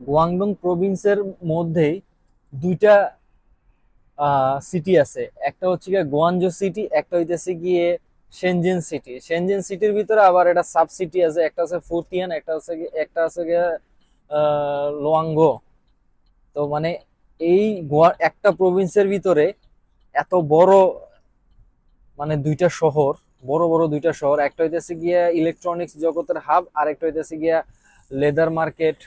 Guangdong প্রভিন্সের মধ্যেই দুইটা city আছে, একটা হচ্ছে গিয়ে গোয়ানজো সিটি, একটা হইতেছে গিয়ে শেনজেন সিটি। শেনজেন সিটির ভিতরে আবার একটা সাব সিটি আছে, একটা আছে ফুতিয়ান, একটা আছে গিয়ে লোয়াঙ্গো। তো মানে এই গোয়া একটা প্রভিন্সের ভিতরে এত বড় মানে দুইটা শহর, বড় বড় দুইটা শহর, একটা হইতেছে গিয়া ইলেকট্রনিক্স জগতের হাব, আর একটা হইতেছে গিয়া leather market,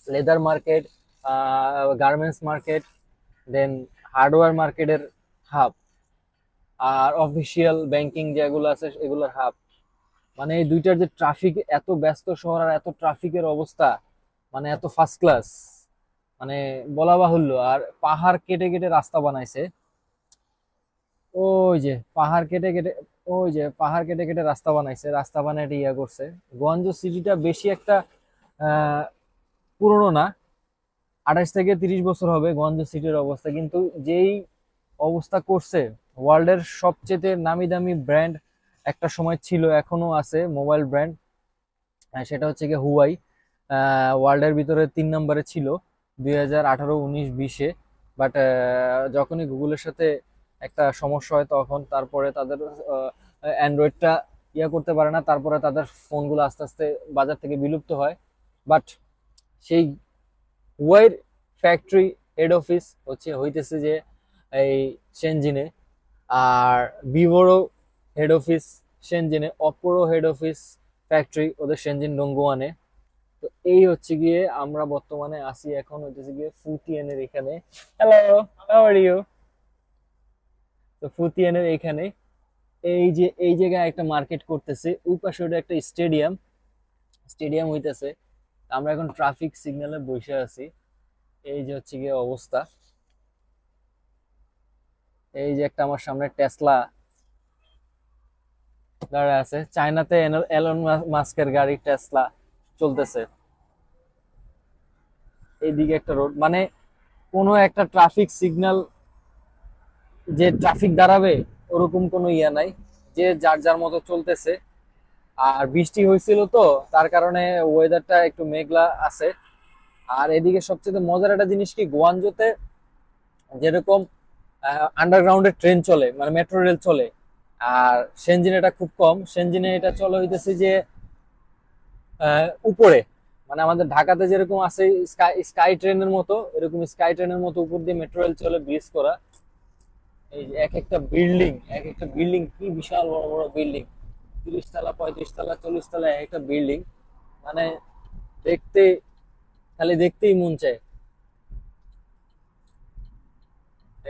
leather market, garments market, then hardware মার্কেটের হাব, আর অফিসিয়াল ব্যাংকিং যেগুলো আছে এগুলোর হাব। মানে এই দুইটার যে ট্রাফিক, এত ব্যস্ত শহর আর এত ট্রাফিকের অবস্থা, মানে এত ফার্স্ট ক্লাস, মানে বলা বাহুল্য। আর পাহাড় কেটে কেটে রাস্তা বানাইছে, ওই যে পাহাড় কেটে কেটে, ওই যে পাহাড় কেটে কেটে রাস্তা বানাইছে, রাস্তা বানায় এটা ইয়া করছে। গোয়ানজো সিটিটা বেশি একটা আহ পুরনো না, 28 থেকে 30 বছর হবে গোয়ানজো সিটির অবস্থা, কিন্তু যেই অবস্থা করছে, ওয়ার্ল্ডের সবচেয়ে নামি দামি ব্র্যান্ড একটা সময় ছিল, এখনো আছে মোবাইল ব্র্যান্ড, সেটা হচ্ছে গিয়ে হুয়াই। ওয়ার্ল্ডের ভিতরে 3 নম্বরে ছিল 2018, 19, 20-এ। বাট যখনই গুগলের সাথে একটা সমস্যা হয়, তখন তারপরে তাদের অ্যান্ড্রয়েডটা ইয়া করতে পারে না, তারপরে তাদের ফোনগুলো আস্তে আস্তে বাজার থেকে বিলুপ্ত হয়। বাট সেই হুয়াইয়ের ফ্যাক্টরি হেড অফিস হইতেছে যে এই শেনজিনে, আর ভিভোরও হেড অফিস শেনজিনে, অপোরও হেড অফিস ফ্যাক্টরি ওদের শেনজিন ডোঙ্গুয়ানে। তো এই হচ্ছে গিয়ে আমরা বর্তমানে আসি এখন হইতেছে গিয়ে ফুতিয়ানের এখানে। Hello, how are you? তো ফুতিয়ানের এখানে এই যে এই জায়গায় একটা মার্কেট করতেছে, ওই পাশে ওটা একটা স্টেডিয়াম, স্টেডিয়াম হইতেছে। আমরা এখন ট্রাফিক সিগন্যালে বসে আছি, এই যে হচ্ছে গিয়ে অবস্থা। এই যে একটা আমার সামনে টেসলা দাঁড়া আছে, চায়নাতে এলন মাস্কের গাড়ি টেসলা চলতেছে। এইদিকে একটা রোড, মানে কোনো একটা ট্রাফিক সিগন্যাল যে ট্রাফিক দাঁড়াবে ওরকম কোনো ইয়া নাই, যে যার যার মতো চলতেছে। আর বৃষ্টি হয়েছিল তো, তার কারণে ওয়েদারটা একটু মেঘলা আছে। আর এদিকে সবচেয়ে মজার একটা জিনিস কি, গোয়ানজোতে যেরকম আন্ডারগ্রাউন্ডে ট্রেন চলে, মানে মেট্রো রেল চলে, আর সেনজিনে এটা খুব কম। সেনজিনে এটা চলে হইতেছে যে উপরে, মানে আমাদের ঢাকাতে যেরকম আছে স্কাই স্কাই ট্রেনের মতো, এরকম স্কাই ট্রেনের মতো উপর দিয়ে মেট্রো রেল চলে, ব্রিজ করা। এই যে এক একটা বিল্ডিং, এক একটা বিল্ডিং কি বিশাল বড় বড় বিল্ডিং, 30 তলা, 35 তলা, 40 তলা এক একটা বিল্ডিং। মানে দেখতে, খালি দেখতেই মন চায়।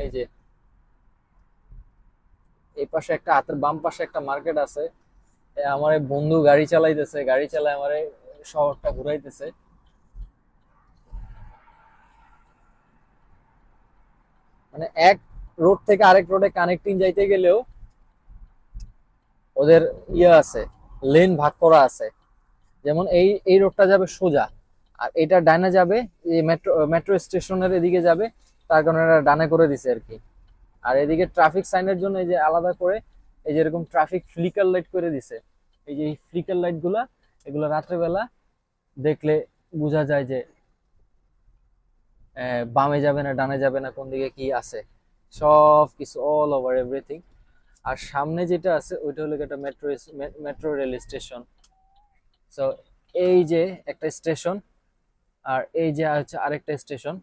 এই যে এই পাশে একটা, হাতের বাম পাশে একটা মার্কেট আছে। আমার এক বন্ধু গাড়ি চালাইতেছে, গাড়ি চালায় আমার শহরটা ঘুরাইতেছে। মানে এক রোড থেকে আরেক রোডে কানেক্টিং যাইতে গেলেও ওদের ইয়ে আছে, লেন ভাগ করা আছে। যেমন এই এই রোডটা যাবে সোজা, আর এটা ডানে যাবে, এই মেট্রো মেট্রো স্টেশনের এদিকে যাবে, তার কারণে এটা ডানে করে দিছে আর কি। আর এদিকে ট্রাফিক সাইনের জন্য এই যে আলাদা করে এই যে এরকম ট্রাফিক ফ্লিকার লাইট করে দিছে। এই যে এই ফ্লিকার লাইট গুলা, এগুলো রাত্রেবেলা দেখলে বোঝা যায় যে বামে যাবে না ডানে যাবে না, কোন দিকে কি আছে, সব কিছু অল ওভার এভরিথিং। আর সামনে যেটা আছে ওইটা হলো একটা মেট্রো রেল স্টেশন। সো এই যে একটা স্টেশন, আর এই যে হচ্ছে আরেকটা স্টেশন।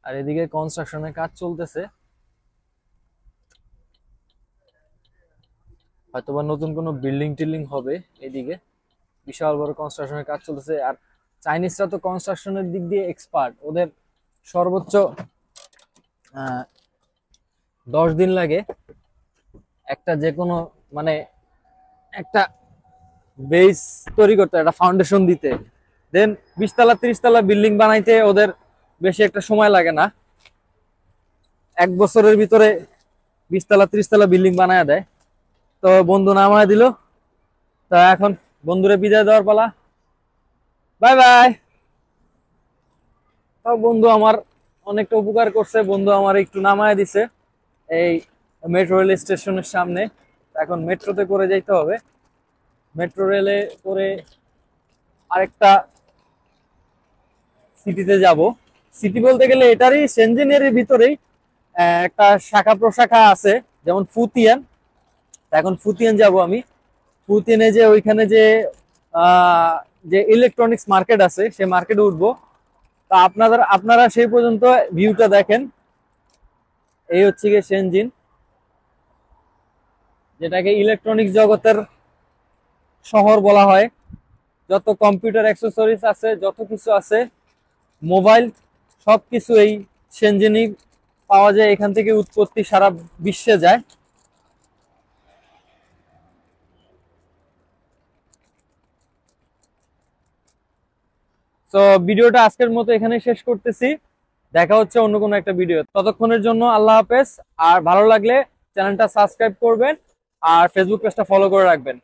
আর এদিকে কনস্ট্রাকশনের কাজ চলতেছে, হয়তোবা নতুন কোনো বিল্ডিং টিল্ডিং হবে এদিকে। বিশাল বড় কনস্ট্রাকশনের কাজ চলতেছে। আর চাইনিজরা তো কনস্ট্রাকশনের দিক দিয়ে এক্সপার্ট, ওদের সর্বোচ্চ 10 দিন লাগে একটা যে কোনো, মানে একটা বেস তৈরি করতে, একটা ফাউন্ডেশন দিতে। দেন 20 তলা 30 তলা বিল্ডিং বানাইতে ওদের বেশি একটা সময় লাগে না, 1 বছরের ভিতরে 20 তলা 30 তলা বিল্ডিং বানায় দেয়। তো বন্ধু নামায় দিল, তা এখন বন্ধুরে বিদায় দেওয়ার পালা। Bye bye. তাও বন্ধু আমার অনেকটা উপকার করছে, বন্ধু আমার একটু নামায় দিছে এই মেট্রো রেল স্টেশনের সামনে। এখন মেট্রোতে করে যাইতে হবে। মেট্রো রেলে করে আরেকটা সিটিতে যাব। সিটি বলতে গেলে এটারই সেনজেনের ভিতরেই একটা শাখা প্রশাখা আছে, যেমন ফুতিয়ান। এখন ফুতিয়ান যাব আমি। ফুতিয়ানে যে ওইখানে যে যে ইলেকট্রনিক্স মার্কেট আছে সেই মার্কেটে উঠবো। তা আপনারা সেই পর্যন্ত ভিউটা দেখেন। এই হচ্ছে গিয়ে সেনজিন, যেটাকে ইলেকট্রনিক্স জগতের শহর বলা হয়। যত কম্পিউটার অ্যাক্সেসরিজ আছে, যত কিছু আছে, মোবাইল, সবকিছু এই সেনজেনই পাওয়া যায়। এখান থেকে উৎপত্তি সারা বিশ্বে যায়। তো ভিডিওটা আজকের মতো এখানে শেষ করতেছি। দেখা হচ্ছে অন্য কোনো একটা ভিডিও। ততক্ষণের জন্য আল্লাহ হাফেজ। আর ভালো লাগলে চ্যানেলটা সাবস্ক্রাইব করবেন আর ফেসবুক পেজটা ফলো করে রাখবেন।